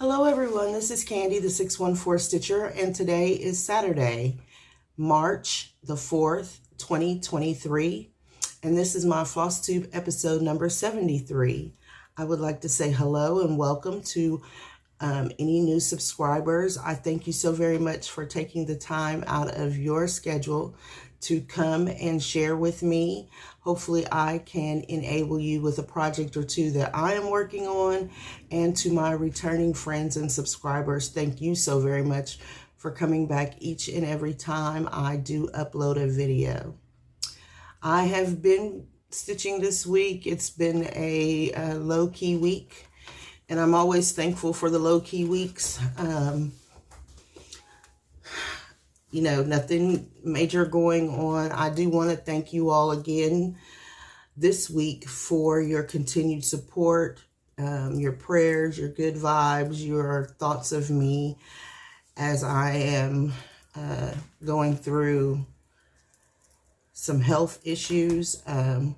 Hello everyone, this is Candy, the 614 Stitcher, and today is Saturday, March the 4th, 2023, and this is my Flosstube episode number 73. I would like to say hello and welcome to any new subscribers. I thank you so very much for taking the time out of your schedule to come and share with me. Hopefully I can enable you with a project or two that I am working on. And to my returning friends and subscribers, thank you so very much for coming back each and every time I do upload a video. I have been stitching this week. It's been a low-key week, and I'm always thankful for the low-key weeks. You know, nothing major going on. I do want to thank you all again this week for your continued support, your prayers, your good vibes, your thoughts of me as I am going through some health issues. I'm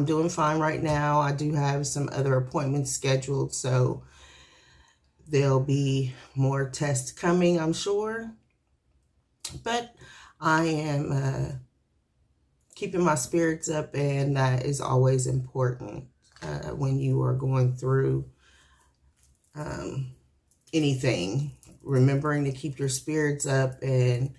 doing fine right now. I do have some other appointments scheduled, so there'll be more tests coming, I'm sure. But I am keeping my spirits up, and that is always important when you are going through anything. Remembering to keep your spirits up and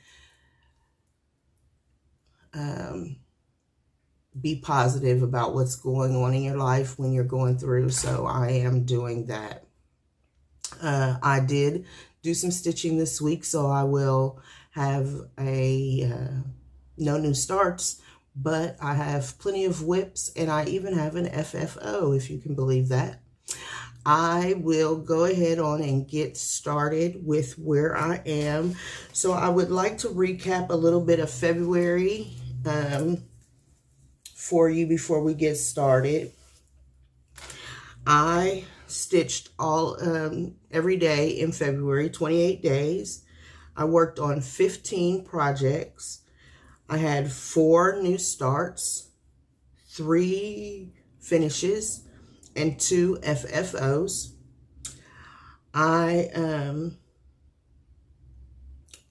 be positive about what's going on in your life when you're going through. So I am doing that. I did do some stitching this week, so I will have no new starts, but I have plenty of whips, and I even have an FFO, if you can believe that. I will go ahead on and get started with where I am. So I would like to recap a little bit of February for you before we get started. I stitched every day in February, 28 days. I worked on 15 projects. I had 4 new starts, 3 finishes, and 2 FFOs. I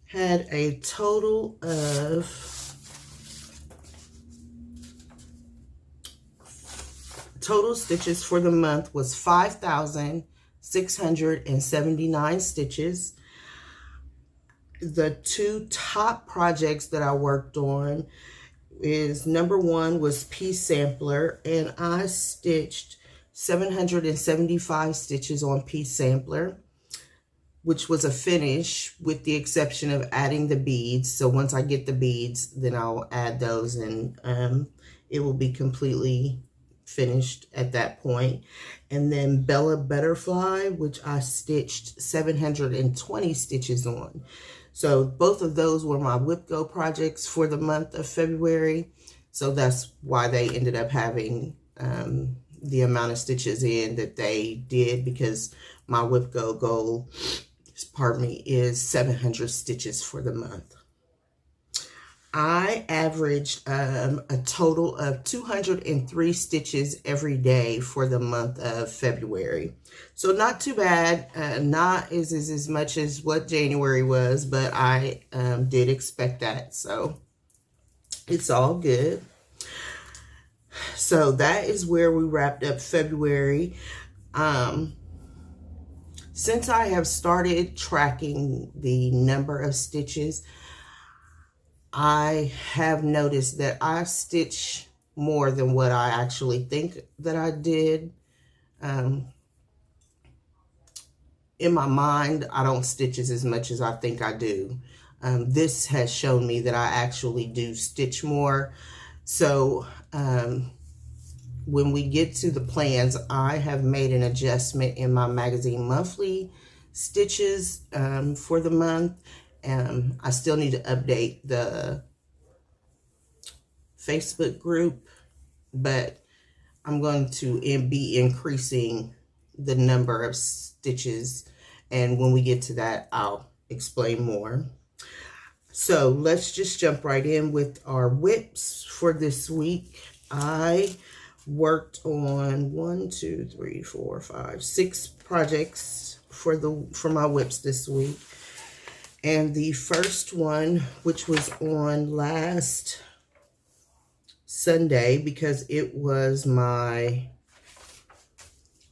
had a total of total stitches for the month was 5,679 stitches. The 2 top projects that I worked on is, number 1 was Piece Sampler, and I stitched 775 stitches on Piece Sampler, which was a finish with the exception of adding the beads. So once I get the beads, then I'll add those, and it will be completely finished at that point. And then Bella Butterfly, which I stitched 720 stitches on. So both of those were my WIPGO projects for the month of February. So that's why they ended up having the amount of stitches in that they did, because my WIPGO goal, pardon me, is 700 stitches for the month. I averaged a total of 203 stitches every day for the month of February. So not too bad, not as much as what January was, but I did expect that, so it's all good. So that is where we wrapped up February. Since I have started tracking the number of stitches, I have noticed that I stitch more than what I actually think that I did. In my mind, I don't stitch as much as I think I do. This has shown me that I actually do stitch more. So when we get to the plans, I have made an adjustment in my magazine monthly stitches for the month. I still need to update the Facebook group, but I'm going to be increasing the number of stitches, and when we get to that, I'll explain more. So let's just jump right in with our whips for this week. I worked on 6 projects for my whips this week. And the first one, which was on last Sunday, because it was my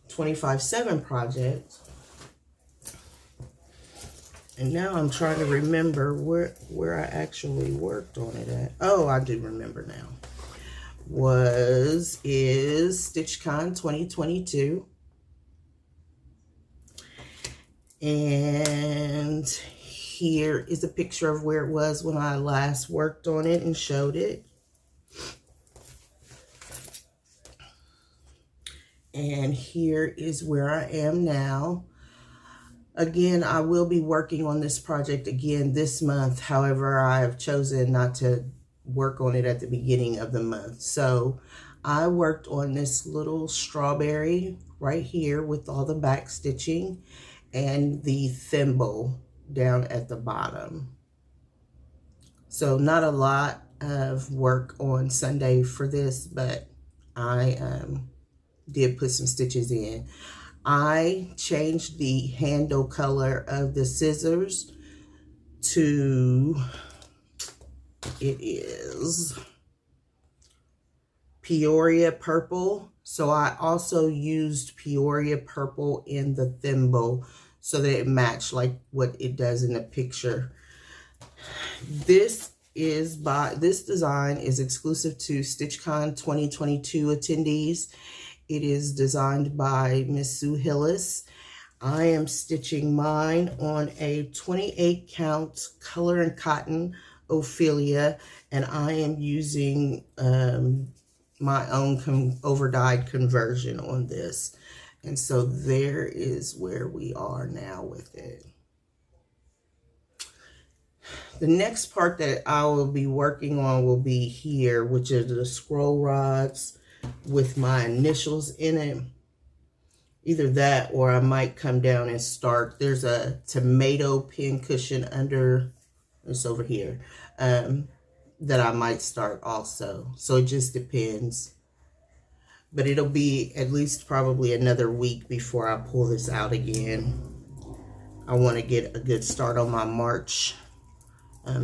25/7 project. And now I'm trying to remember where I actually worked on it at. Oh, I do remember now. Is StitchCon 2022. And here is a picture of where it was when I last worked on it and showed it. And here is where I am now. Again, I will be working on this project again this month. However, I have chosen not to work on it at the beginning of the month. So I worked on this little strawberry right here with all the back stitching and the thimble down at the bottom. So not a lot of work on Sunday for this, but I did put some stitches in. I changed the handle color of the scissors to, it is Peoria purple. So I also used Peoria purple in the thimble so that it matched like what it does in the picture. This design is exclusive to StitchCon 2022 attendees. It is designed by Miss Sue Hillis. I am stitching mine on a 28 count color and cotton Ophelia, and I am using my own over-dyed conversion on this. And so there is where we are now with it. The next part that I will be working on will be here, which are the scroll rods with my initials in it. Either that or I might come down and start. There's a tomato pin cushion under, it's over here, that I might start also. So it just depends. But it'll be at least probably another week before I pull this out again. I want to get a good start on my March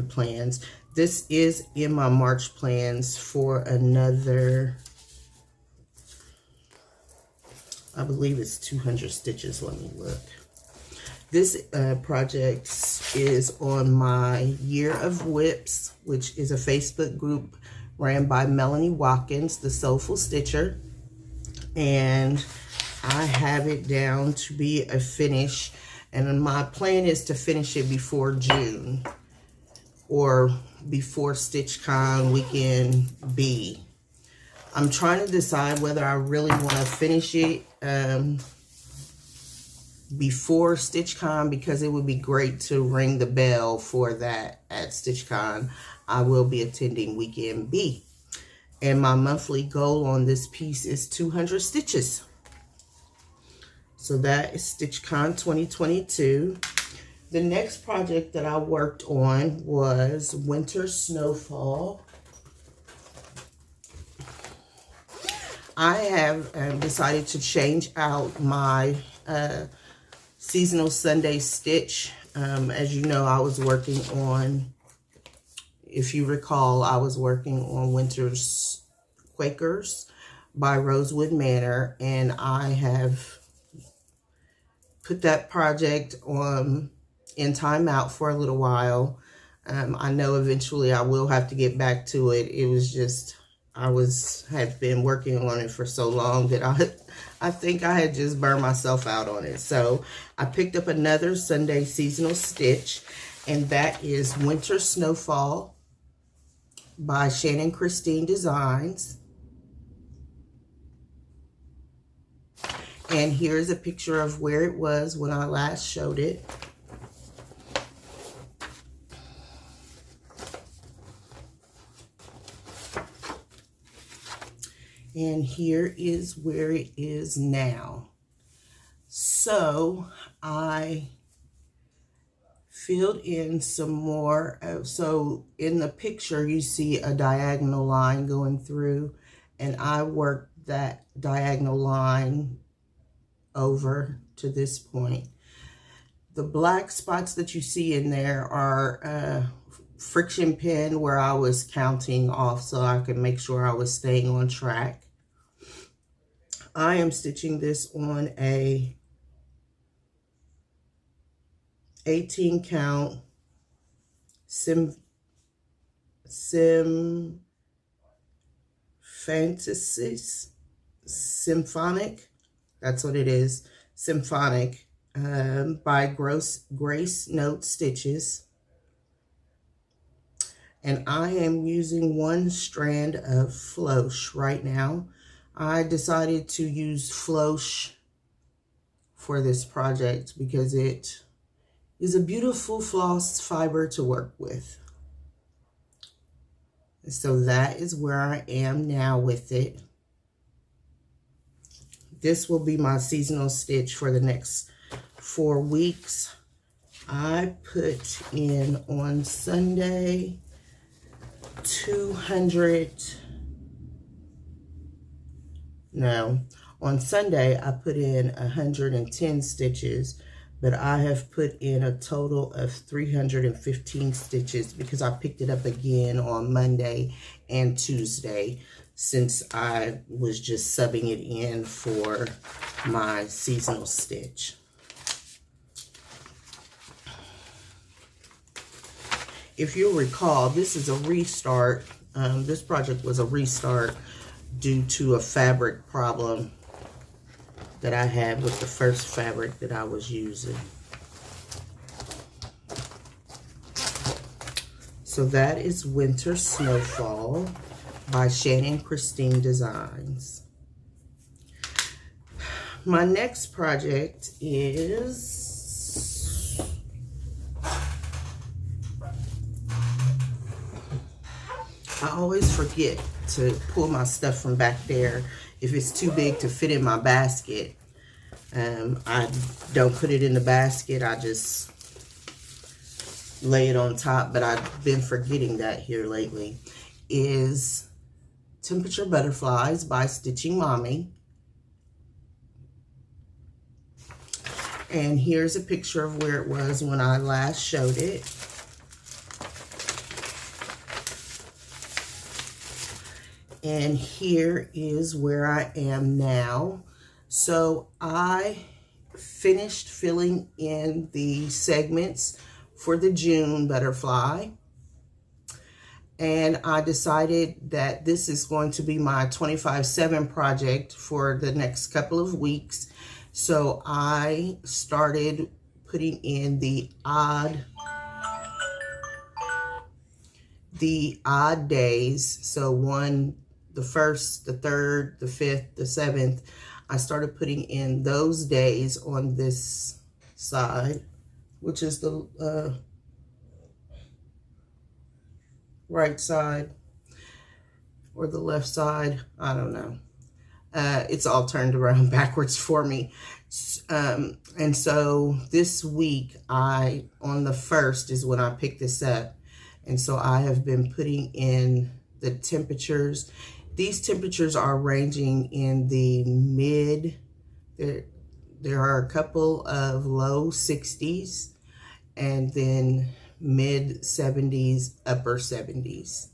plans. This is in my March plans for another, I believe it's 200 stitches. Let me look. This project is on my Year of Whips, which is a Facebook group ran by Melanie Watkins, the Soulful Stitcher. And I have it down to be a finish. And my plan is to finish it before June or before StitchCon Weekend B. I'm trying to decide whether I really want to finish it before StitchCon, because it would be great to ring the bell for that at StitchCon. I will be attending Weekend B. And my monthly goal on this piece is 200 stitches. So that is StitchCon 2022. The next project that I worked on was Winter Snowfall. I have decided to change out my seasonal Sunday stitch. As you know, I was working on, if you recall, I was working on Winter's Quakers by Rosewood Manor, and I have put that project on in timeout for a little while. I know eventually I will have to get back to it. It was just, had been working on it for so long that I think I had just burned myself out on it. So I picked up another Sunday seasonal stitch, and that is Winter Snowfall by Shannon Christine Designs. And here's a picture of where it was when I last showed it. And here is where it is now. So I filled in some more. So in the picture, you see a diagonal line going through, and I worked that diagonal line over to this point. The black spots that you see in there are friction pin where I was counting off so I could make sure I was staying on track. I am stitching this on a 18 count symphonic, that's what it is, symphonic, by Grace Note Stitches. And I am using one strand of Floss right now. I decided to use Floss for this project because it is a beautiful floss fiber to work with. So that is where I am now with it. This will be my seasonal stitch for the next 4 weeks. I put in on Sunday 110 stitches, but I have put in a total of 315 stitches because I picked it up again on Monday and Tuesday since I was just subbing it in for my seasonal stitch. If you'll recall, this is a restart. This project was a restart due to a fabric problem that I had with the first fabric that I was using. So that is Winter Snowfall by Shannon Christine Designs. My next project is I always forget to pull my stuff from back there. If it's too big to fit in my basket, I don't put it in the basket. I just lay it on top, but I've been forgetting that here lately. Is Temperature Butterflies by Stitching Mommy. And here's a picture of where it was when I last showed it. And here is where I am now. So I finished filling in the segments for the June butterfly. And I decided that this is going to be my 25/7 project for the next couple of weeks. So I started putting in the odd days. So the 1st, the 3rd, the 5th, the 7th, I started putting in those days on this side, which is the right side or the left side. I don't know. It's all turned around backwards for me. And so this week, on the 1st is when I picked this up. And so I have been putting in the temperatures. These temperatures are ranging in the mid, there are a couple of low 60s and then mid 70s, upper 70s.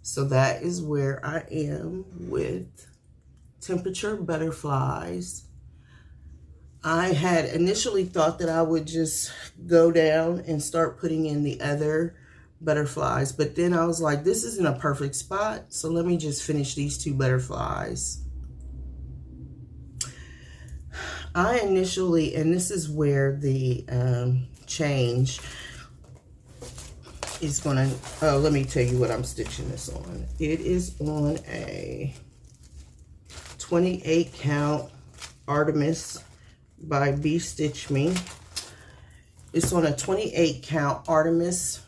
So that is where I am with Temperature Butterflies. I had initially thought that I would just go down and start putting in the other butterflies, but then I was like, this isn't a perfect spot, so let me just finish these 2 butterflies. I initially, and this is where the change is gonna, oh, let me tell you what I'm stitching this on. It is on a 28 count Artemis by Be Stitch Me. It's on a 28 count Artemis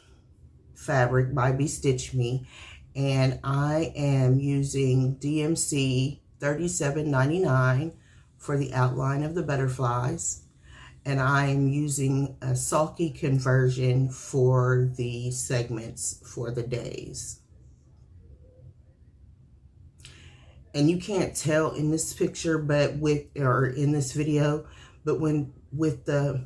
fabric by Be Stitch Me, and I am using DMC 37.99 for the outline of the butterflies, and I am using a sulky conversion for the segments for the days. and you can't tell in this picture, but in this video, but with the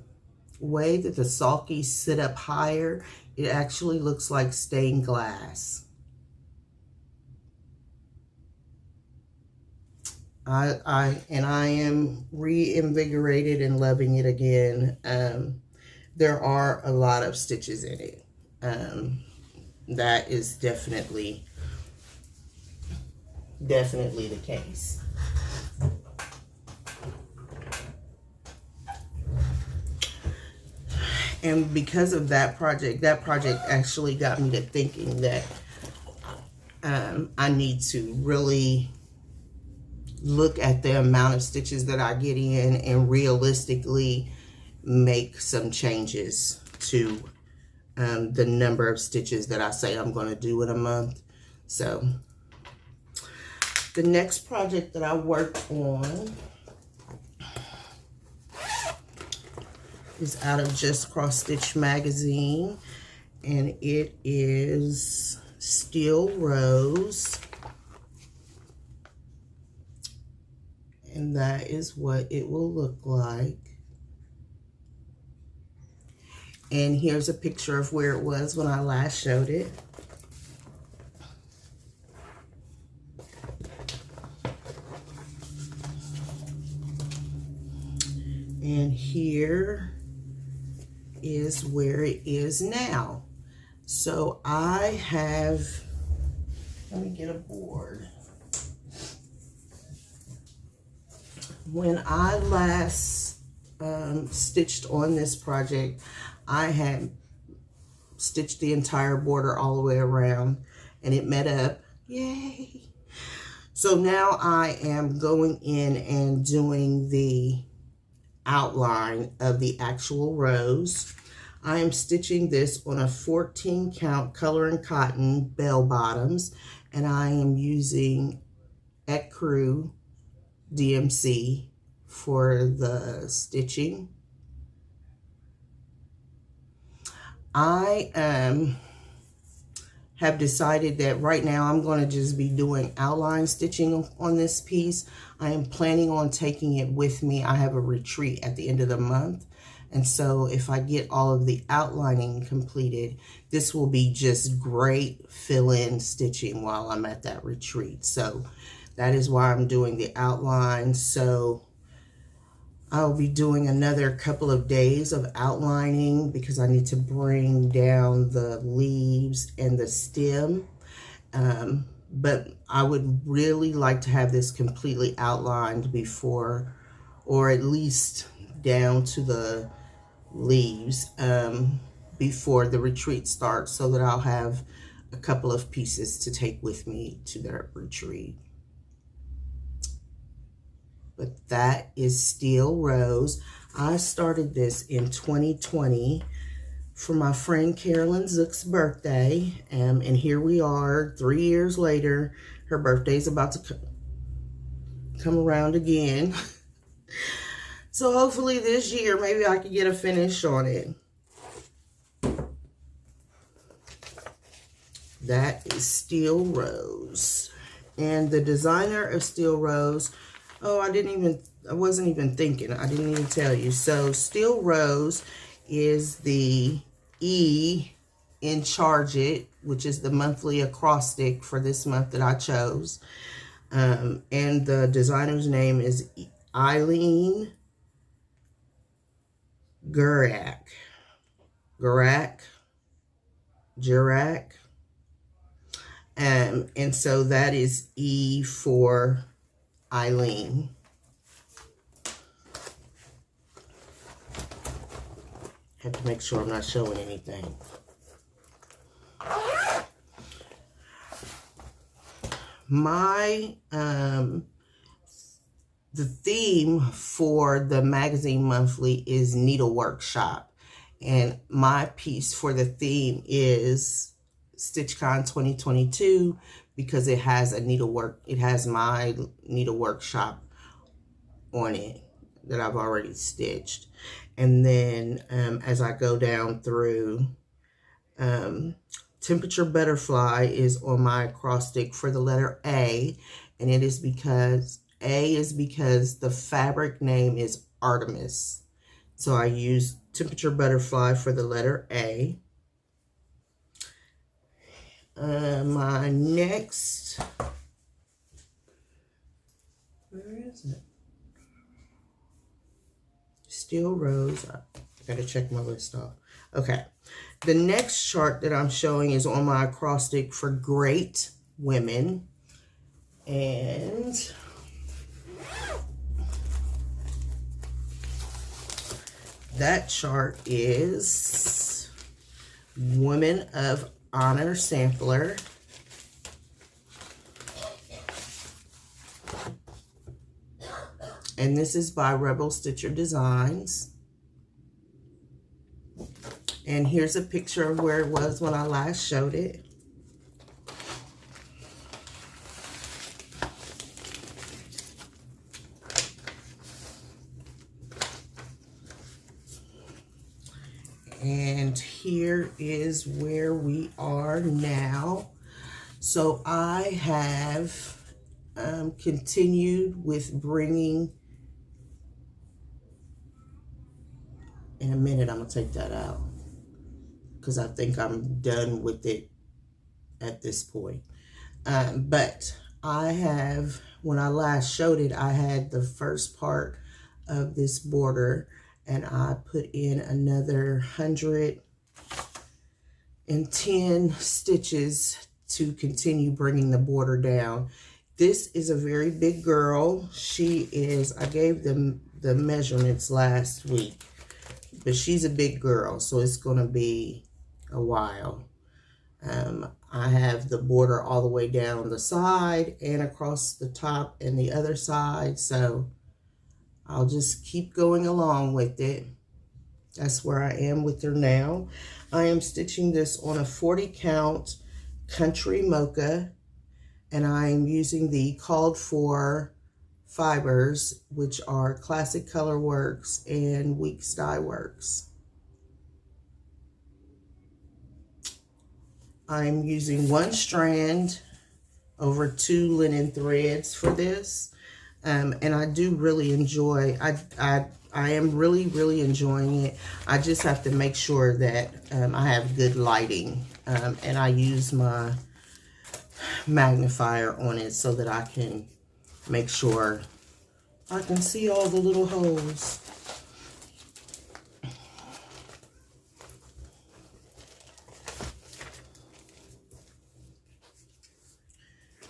way that the sulkies sit up higher, it actually looks like stained glass. I am reinvigorated and loving it again. There are a lot of stitches in it. That is definitely the case. And because of that project actually got me to thinking that I need to really look at the amount of stitches that I get in and realistically make some changes to the number of stitches that I say I'm going to do in a month. So the next project that I worked on is out of Just Cross Stitch magazine, and it is Steel Rose. And that is what it will look like. And here's a picture of where it was when I last showed it. And here is where it is now. So I have, let me get a board. When I last stitched on this project, I had stitched the entire border all the way around and it met up. Yay! So now I am going in and doing the outline of the actual rose. I am stitching this on a 14 count color and cotton bell bottoms, and I am using Ecru DMC for the stitching. I have decided that right now I'm going to just be doing outline stitching on this piece. I am planning on taking it with me. I have a retreat at the end of the month, and so if I get all of the outlining completed, this will be just great fill-in stitching while I'm at that retreat. So that is why I'm doing the outline. So I'll be doing another couple of days of outlining because I need to bring down the leaves and the stem. But I would really like to have this completely outlined before, or at least down to the leaves, before the retreat starts, so that I'll have a couple of pieces to take with me to the retreat. But that is Steel Rose. I started this in 2020 for my friend Carolyn Zook's birthday. And here we are 3 years later. Her birthday's about to come around again. So hopefully this year, maybe I can get a finish on it. That is Steel Rose. And the designer of Steel Rose, oh, I wasn't even thinking. I didn't even tell you. So Steel Rose is the E in Charge It, which is the monthly acrostic for this month that I chose. And the designer's name is Eileen Gurak. And so that is E for Eileen. Have to make sure I'm not showing anything. My the theme for the magazine monthly is Needle Workshop, and my piece for the theme is StitchCon 2022 because it has my needle workshop on it that I've already stitched. And then as I go down through, Temperature Butterfly is on my acrostic for the letter A, And it is because, A is because the fabric name is Artemis. So I use Temperature Butterfly for the letter A. My next, where is it? Steel Rose. I gotta check my list off. Okay. The next chart that I'm showing is on my acrostic for Great Women. And that chart is Women of Honor Sampler. And this is by Rebel Stitcher Designs. And here's a picture of where it was when I last showed it. And here is where we are now. So I have continued with bringing, in a minute I'm gonna take that out because I think I'm done with it at this point. But I have, when I last showed it, I had the first part of this border and I put in another 110 stitches to continue bringing the border down. This is a very big girl. She is, I gave them the measurements last week, but she's a big girl, so it's gonna be a while. I have the border all the way down the side and across the top and the other side, so I'll just keep going along with it. That's where I am with her now. I am stitching this on a 40 count Country Mocha, and I am using the called for fibers, which are Classic Color Works and Weeks Dye Works. I'm using 1 strand over 2 linen threads for this. And I do really enjoy, I am really enjoying it. I just have to make sure that I have good lighting. And I use my magnifier on it so that I can make sure I can see all the little holes.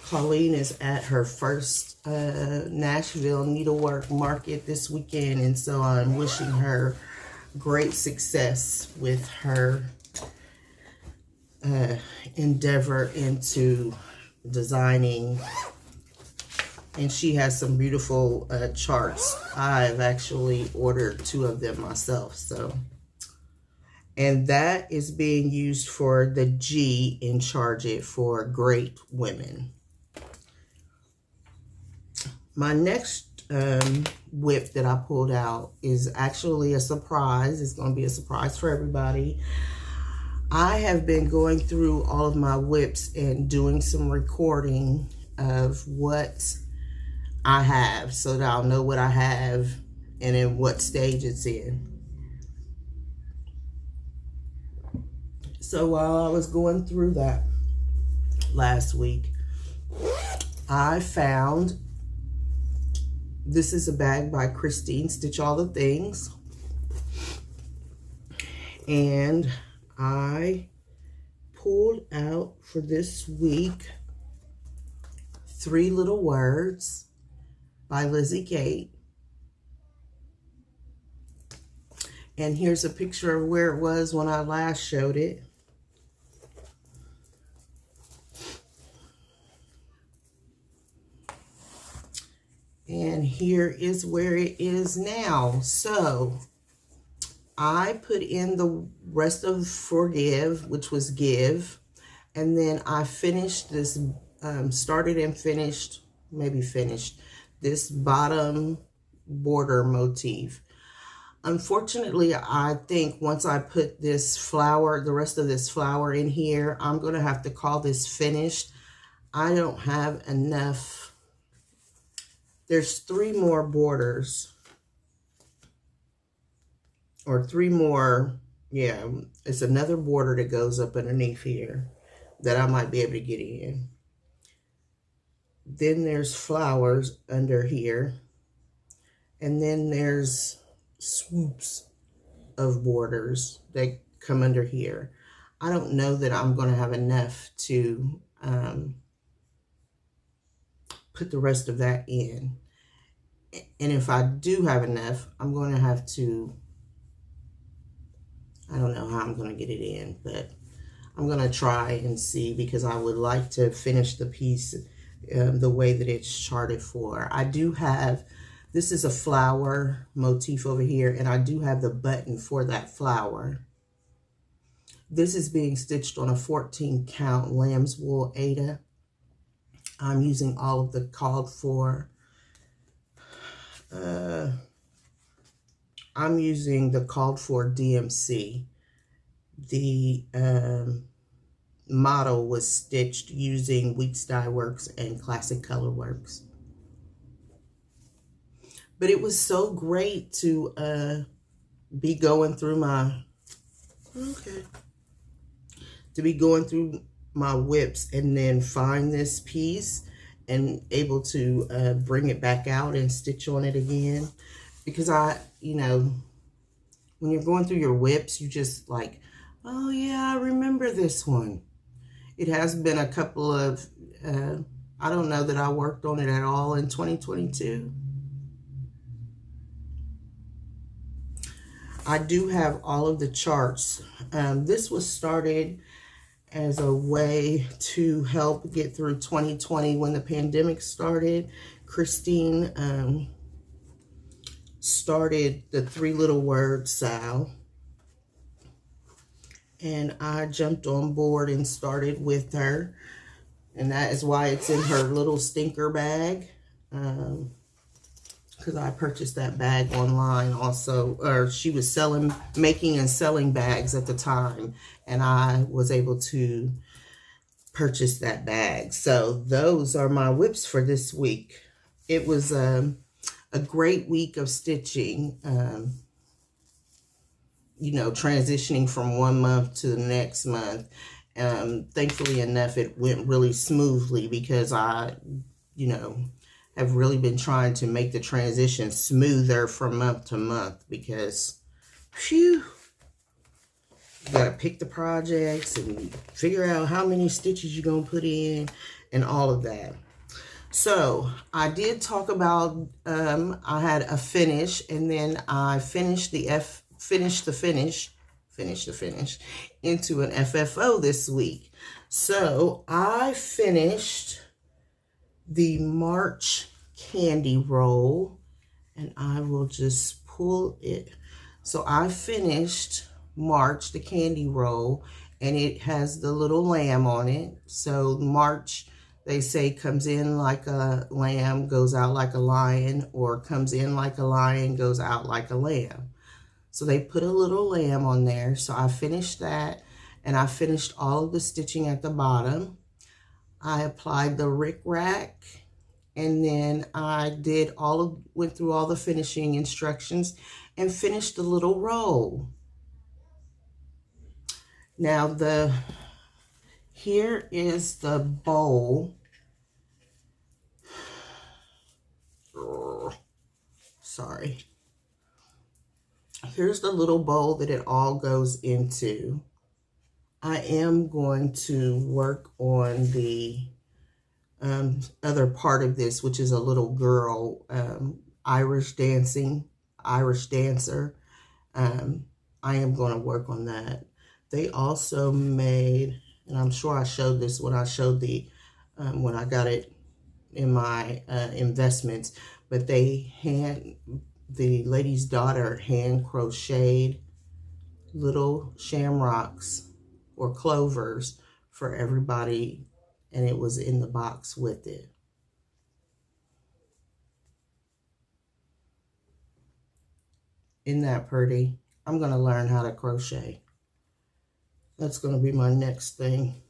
Colleen is at her first Nashville needlework market this weekend, and so I'm wishing her great success with her endeavor into designing. And she has some beautiful charts. I've actually ordered 2 of them myself, so. And that is being used for the G in Charge It for Great Women. My next whip that I pulled out is actually a surprise. It's going to be a surprise for everybody. I have been going through all of my whips and doing some recording of what I have so that I'll know what I have and in what stage it's in. So while I was going through that last week, I found, this is a bag by Christine, Stitch All the Things. And I pulled out for this week 3 Little Words by Lizzie Kate. And here's a picture of where it was when I last showed it. And here is where it is now. So I put in the rest of Forgive, which was Give. And then I finished this, started and finished, maybe finished, this bottom border motif. Unfortunately, I think once I put this flower, the rest of this flower in here, I'm going to have to call this finished. I don't have enough there's 3 more borders, or 3 more, yeah, it's another border that goes up underneath here that I might be able to get in. Then there's flowers under here, and then there's swoops of borders that come under here. I don't know that I'm going to have enough to put the rest of that in. And if I do have enough, I'm going to have to, I don't know how I'm going to get it in, but I'm going to try and see, because I would like to finish the piece the way that it's charted for. I do have, this is a flower motif over here, and I do have the button for that flower. This is being stitched on a 14 count lamb's wool Aida. I'm using all of the called for. I'm using the called for DMC. The model was stitched using Weeks Dye Works and Classic Color Works. But it was so great to be going through my, to be going through my WIPs and then find this piece and able to bring it back out and stitch on it again. Because you know, when you're going through your WIPs, you just like, oh yeah, I remember this one. It has been a couple of, I don't know that I worked on it at all in 2022. I do have all of the charts. This was started as a way to help get through 2020 when the pandemic started. Christine started the 3 little word Sal, and I jumped on board and started with her, and that is why it's in her little stinker bag, because I purchased that bag online also, or she was making and selling bags at the time, and I was able to purchase that bag. So those are my WIPs for this week. It was a great week of stitching, you know, transitioning from one month to the next month. Thankfully enough, it went really smoothly, because I, you know, have really been trying to make the transition smoother from month to month, because, phew, you gotta pick the projects and figure out how many stitches you're gonna put in and all of that. So I did talk about, I had a finish, and then I finished the finish into an FFO this week. So I finished the March candy roll, and I will just pull it. So I finished March, the candy roll, and it has the little lamb on it. So March, they say, comes in like a lamb, goes out like a lion, or comes in like a lion, goes out like a lamb. So they put a little lamb on there. So I finished that, and I finished all of the stitching at the bottom. I applied the rickrack, and then I went through all the finishing instructions and finished the little roll. Now here is the bowl. Sorry. Here's the little bowl that it all goes into. I am going to work on the other part of this, which is a little girl, Irish dancer. I am going to work on that. They also made, and I'm sure I showed this when I showed when I got it in my investments, but the lady's daughter hand crocheted little shamrocks or clovers for everybody, and it was in the box with it. Isn't that pretty? I'm going to learn how to crochet. That's going to be my next thing.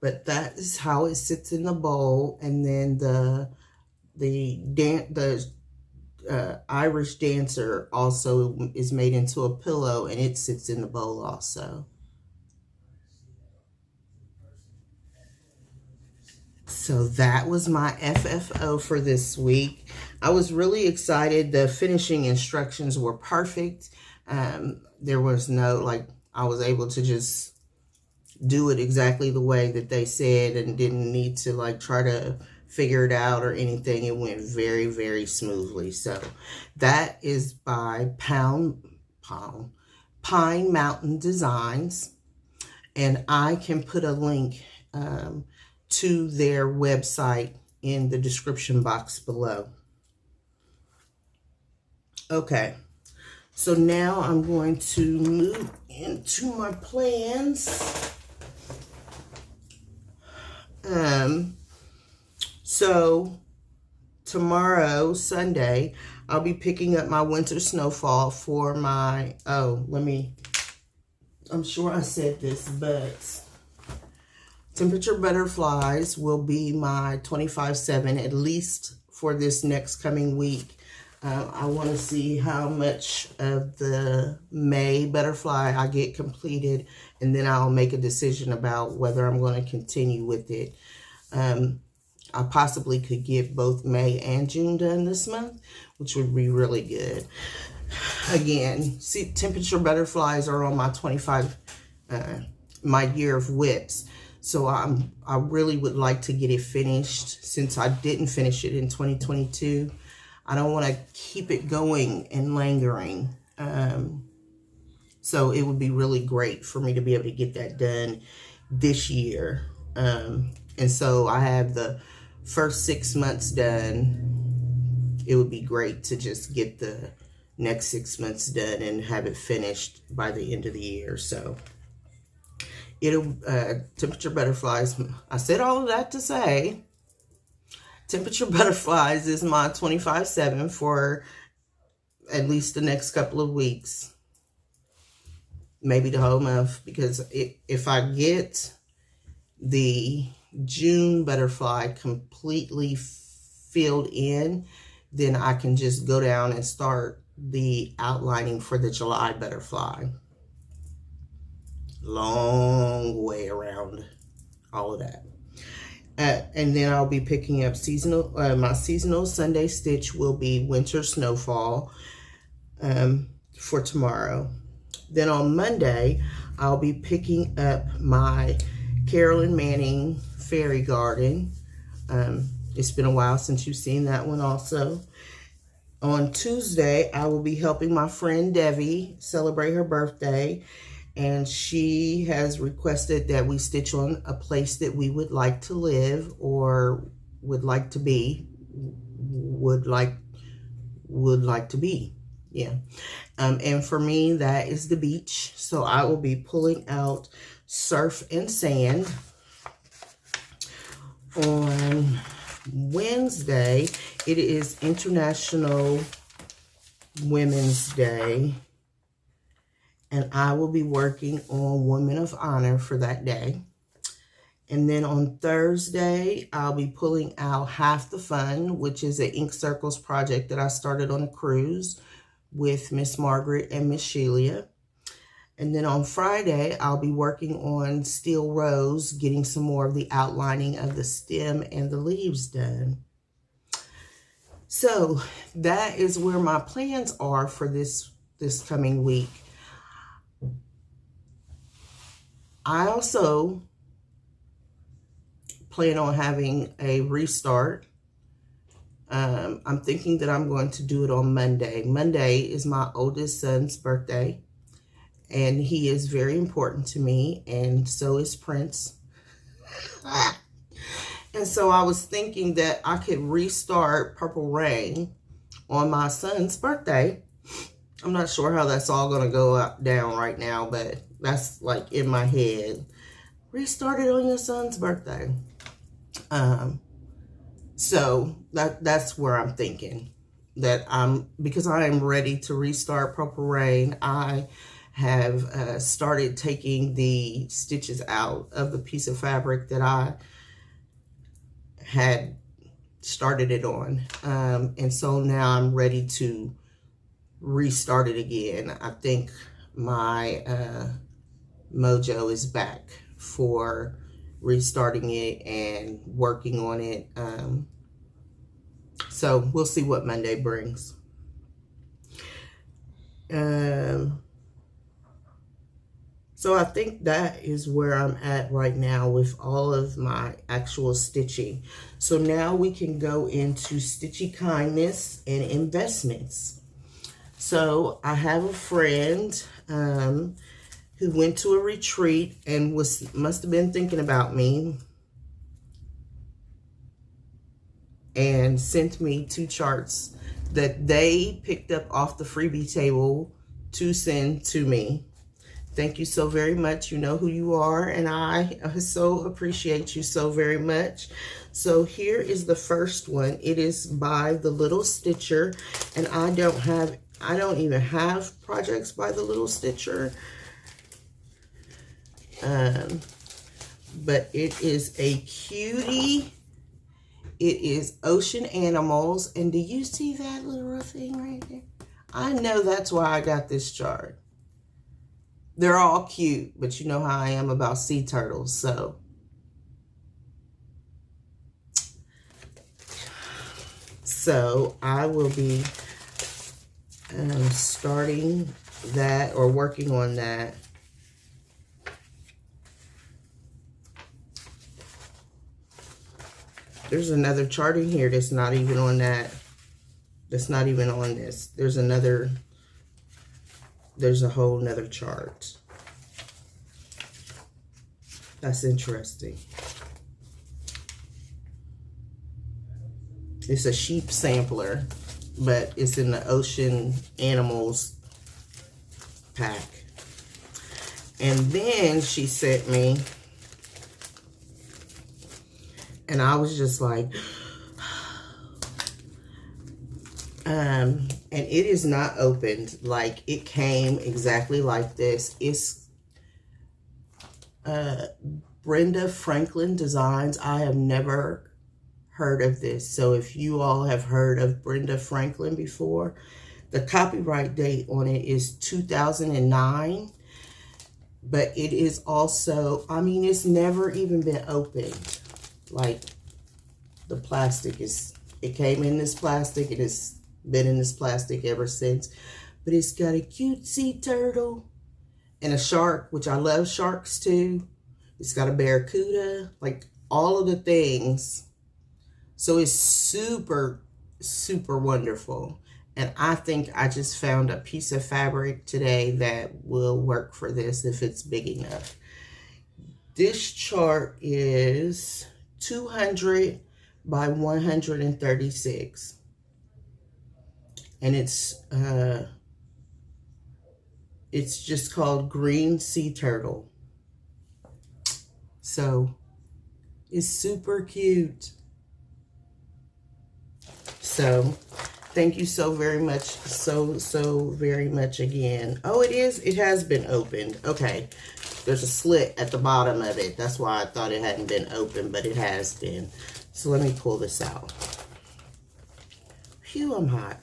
But that is how it sits in the bowl. And then the the Irish dancer also is made into a pillow, and it sits in the bowl also. So that was my FFO for this week. I was really excited. The finishing instructions were perfect. There was no, like, I was able to just do it exactly the way that they said and didn't need to, like, try to figure it out or anything. It went very, very smoothly. So that is by Pine Mountain Designs. And I can put a link to their website in the description box below. Okay, so now I'm going to move into my plans. So tomorrow, Sunday, I'll be picking up my winter snowfall for my, I'm sure I said this, but temperature butterflies will be my 25/7 at least for this next coming week. I want to see how much of the May butterfly I get completed, and then I'll make a decision about whether I'm going to continue with it. I possibly could get both May and June done this month, which would be really good. Again, see, temperature butterflies are on my 25, my year of WIPs. So I really would like to get it finished since I didn't finish it in 2022. I don't want to keep it going and lingering. So it would be really great for me to be able to get that done this year. And so I have the first 6 months done. It would be great to just get the next 6 months done and have it finished by the end of the year. So temperature butterflies, I said all of that to say, temperature butterflies is my 25/7 for at least the next couple of weeks, maybe the whole month, because if I get the June butterfly completely filled in, then I can just go down and start the outlining for the July butterfly. Long way around all of that. And then I'll be picking up seasonal, my seasonal Sunday stitch will be Winter Snowfall for tomorrow. Then on Monday, I'll be picking up my Carolyn Manning Fairy Garden. It's been a while since you've seen that one also. On Tuesday, I will be helping my friend Debbie celebrate her birthday. And she has requested that we stitch on a place that we would like to live or would like to be. Would like to be. Yeah. And for me, that is the beach. So I will be pulling out Surf and Sand. On Wednesday, it is International Women's Day. And I will be working on Women of Honor for that day. And then on Thursday, I'll be pulling out Half the Fun, which is an Ink Circles project that I started on a cruise with Miss Margaret and Miss Sheila. And then on Friday, I'll be working on Steel Rose, getting some more of the outlining of the stem and the leaves done. So that is where my plans are for this coming week. I also plan on having a restart. I'm thinking that I'm going to do it on Monday. Monday is my oldest son's birthday, and he is very important to me, and so is Prince. And so I was thinking that I could restart Purple Rain on my son's birthday. I'm not sure how that's all going to go down right now, but that's like in my head. Restart it on your son's birthday. So that's where I'm thinking that because I am ready to restart Purple Rain. I have started taking the stitches out of the piece of fabric that I had started it on. And so now I'm ready to restart it again. I think my mojo is back for restarting it and working on it. So we'll see what Monday brings. So I think that is where I'm at right now with all of my actual stitching. So now we can go into Stitchy Kindness and investments. So I have a friend who went to a retreat and must have been thinking about me and sent me 2 charts that they picked up off the freebie table to send to me. Thank you so very much. You know who you are, and I so appreciate you so very much. So here is the first one. It is by The Little Stitcher, and I don't even have projects by The Little Stitcher. But it is a cutie. It is Ocean Animals, and do you see that little thing right there? I know that's why I got this chart. They're all cute, but you know how I am about sea turtles, so. So I will be starting that or working on that. There's another chart in here that's not even on that. That's not even on this. There's a whole nother chart. That's interesting. It's a sheep sampler, but it's in the Ocean Animals pack. And then she sent me, and I was just like, and it is not opened. Like, it came exactly like this. It's Brenda Franklin Designs. I have never heard of this. So if you all have heard of Brenda Franklin before, the copyright date on it is 2009. But it is also, I mean, it's never even been opened. Like, the plastic is, it came in this plastic. It has been in this plastic ever since. But it's got a cute sea turtle and a shark, which I love sharks too. It's got a barracuda, like all of the things. So it's super, super wonderful. And I think I just found a piece of fabric today that will work for this if it's big enough. This chart is 200 by 136. And it's just called Green Sea Turtle. So it's super cute. So thank you so very much, so very much again. Oh, it has been opened. Okay, there's a slit at the bottom of it. That's why I thought it hadn't been opened, but it has been. So let me pull this out. Phew, I'm hot.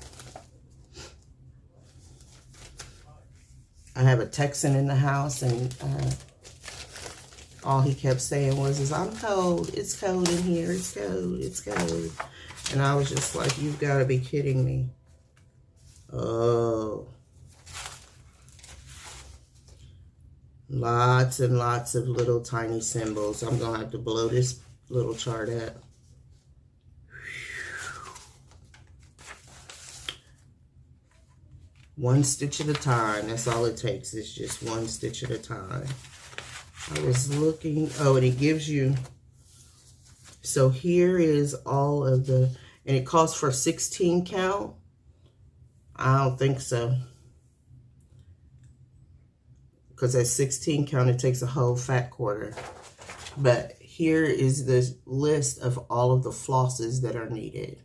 I have a Texan in the house, and all he kept saying was, I'm cold. It's cold in here. It's cold. It's cold. And I was just like, you've got to be kidding me. Oh. Lots and lots of little tiny symbols. I'm going to have to blow this little chart up. One stitch at a time. That's all it takes. It's just one stitch at a time. I was looking. Oh, and it gives you. So here is all of the. And it calls for 16 count. I don't think so. Because at 16 count, it takes a whole fat quarter. But here is the list of all of the flosses that are needed.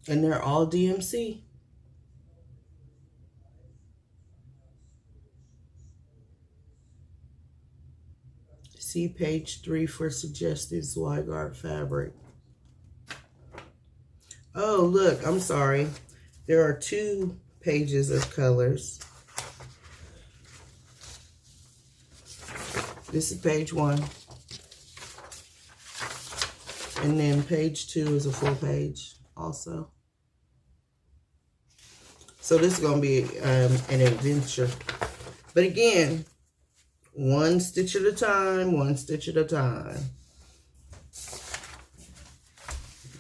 And they're all DMC. See page 3 for suggested Zweigart fabric. Oh, look, I'm sorry. There are 2 pages of colors. This is page 1. And then page 2 is a full page also. So this is going to be an adventure. But again, one stitch at a time, one stitch at a time.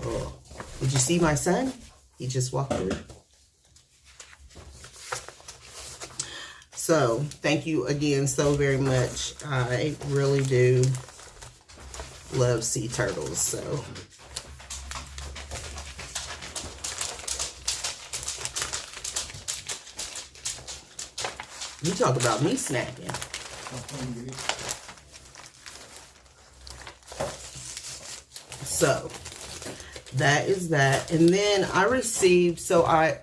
Oh, did you see my son? He just walked through. So thank you again so very much. I really do love sea turtles. So you talk about me snacking. So that is that. And then I received, so I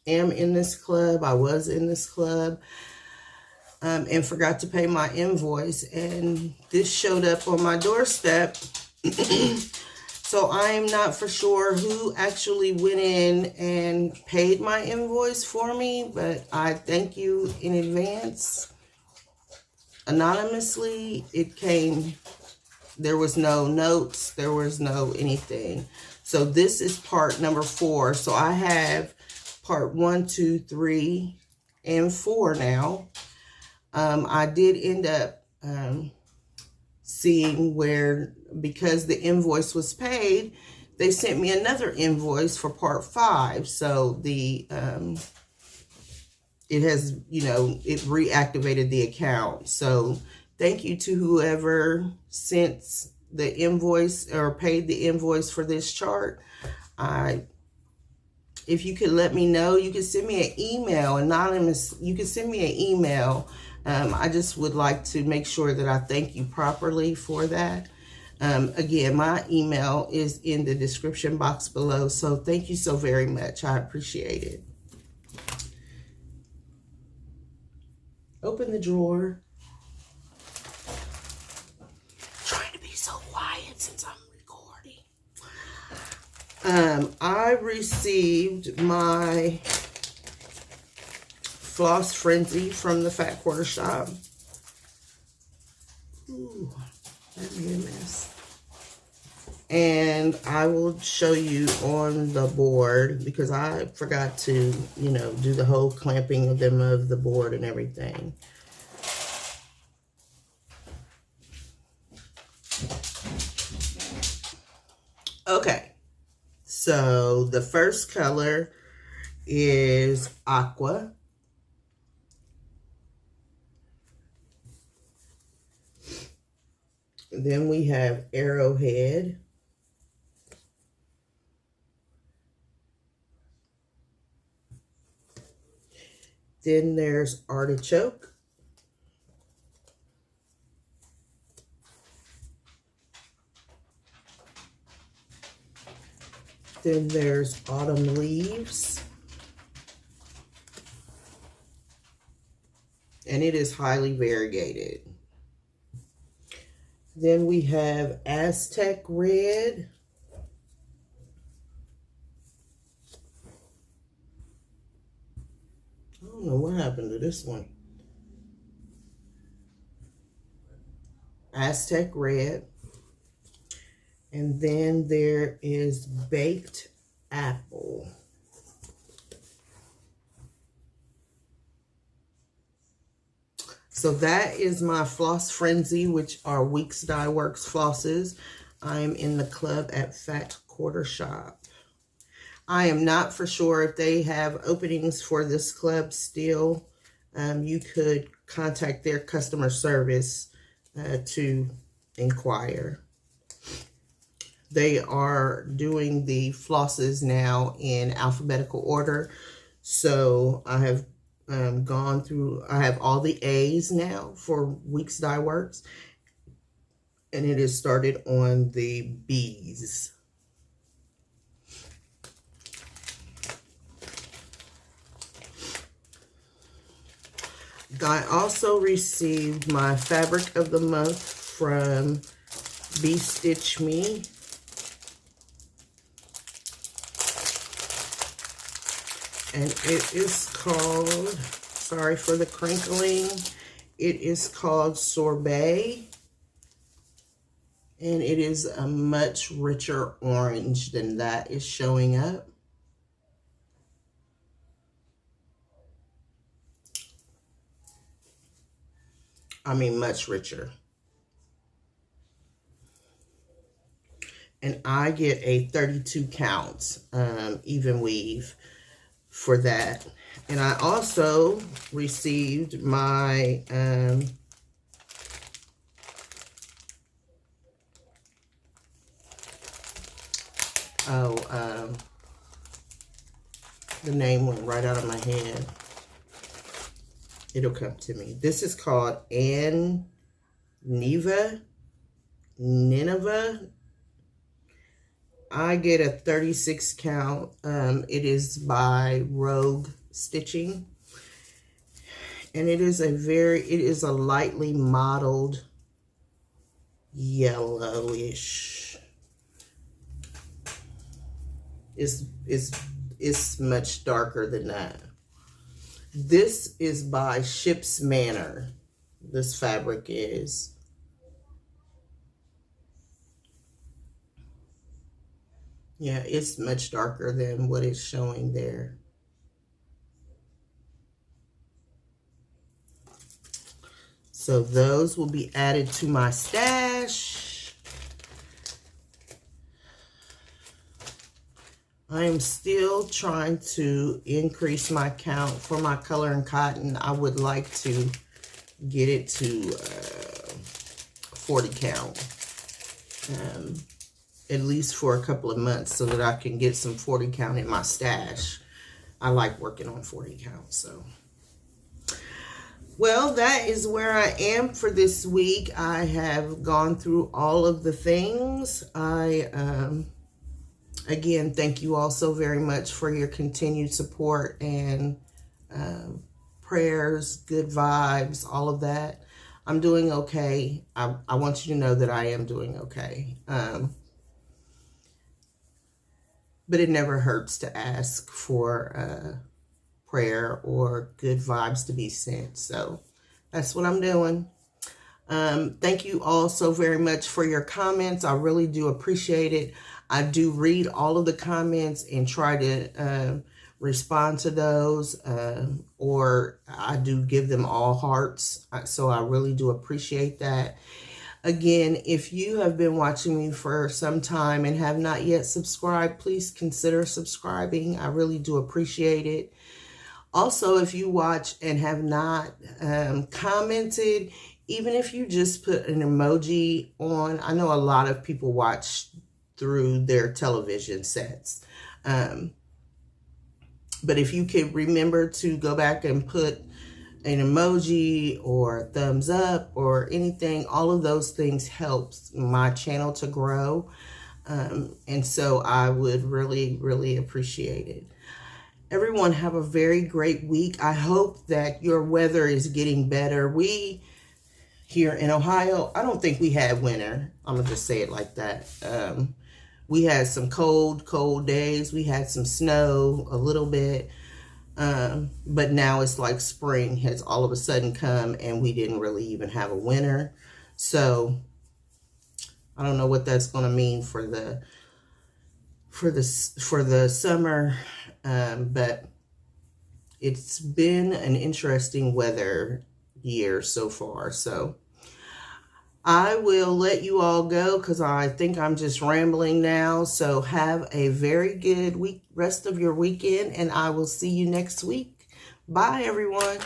am in this club. I was in this club and forgot to pay my invoice. And this showed up on my doorstep. So I am not for sure who actually went in and paid my invoice for me, but I thank you in advance. Anonymously, it came, there was no notes, there was no anything. So this is part number 4. So I have part 1, 2, 3, and 4 now. I did end up seeing where, because the invoice was paid, they sent me another invoice for part 5. So the it has, you know, it reactivated the account. So thank you to whoever sent the invoice or paid the invoice for this chart. If you could let me know, you could send me an email, anonymous. You could send me an email. I just would like to make sure that I thank you properly for that. Again, my email is in the description box below. So thank you so very much. I appreciate it. Open the drawer. Trying to be so quiet since I'm recording. I received my Floss Frenzy from the Fat Quarter Shop. Ooh, that'd be a mess. And I will show you on the board because I forgot to, you know, do the whole clamping of them of the board and everything. Okay, so the first color is aqua. Then we have arrowhead. Then there's artichoke. Then there's autumn leaves. And it is highly variegated. Then we have Aztec red. I don't know what happened to this one. Aztec red. And then there is baked apple. So that is my Floss Frenzy, which are Weeks Dye Works flosses. I'm in the club at Fat Quarter Shop. I am not for sure if they have openings for this club still. You could contact their customer service to inquire. They are doing the flosses now in alphabetical order. So I have gone through, I have all the A's now for Weeks Dye Works. And it is started on the B's. I also received my fabric of the month from Be Stitch Me. And it is called, sorry for the crinkling, it is called Sorbet. And it is a much richer orange than that is showing up. I mean, much richer. And I get a 32 count even weave for that. And I also received my the name went right out of my head. It'll come to me. This is called Nineveh. I get a 36 count. It is by Rogue Stitching. And it is a lightly mottled yellowish. It's much darker than that. This is by Ship's Manor. This fabric is. Yeah, it's much darker than what it's showing there. So those will be added to my stash. I am still trying to increase my count for my color and cotton. I would like to get it to 40 count. At least for a couple of months so that I can get some 40 count in my stash. I like working on 40 count, so. Well, that is where I am for this week. I have gone through all of the things. Again, thank you all so very much for your continued support and prayers, good vibes, all of that. I'm doing okay. I want you to know that I am doing okay. But it never hurts to ask for prayer or good vibes to be sent. So that's what I'm doing. Thank you all so very much for your comments. I really do appreciate it. I do read all of the comments and try to respond to those, or I do give them all hearts. So I really do appreciate that. Again, if you have been watching me for some time and have not yet subscribed, please consider subscribing. I really do appreciate it. Also, if you watch and have not commented, even if you just put an emoji on, I know a lot of people watch through their television sets. But if you could remember to go back and put an emoji or a thumbs up or anything, all of those things helps my channel to grow. And so I would really, really appreciate it. Everyone have a very great week. I hope that your weather is getting better. We here in Ohio, I don't think we had winter. I'm gonna just say it like that. We had some cold days. We had some snow a little bit. But now it's like spring has all of a sudden come and we didn't really even have a winter. So I don't know what that's going to mean for the summer. But it's been an interesting weather year so far. So I will let you all go because I think I'm just rambling now. So have a very good rest of your weekend, and I will see you next week. Bye, everyone.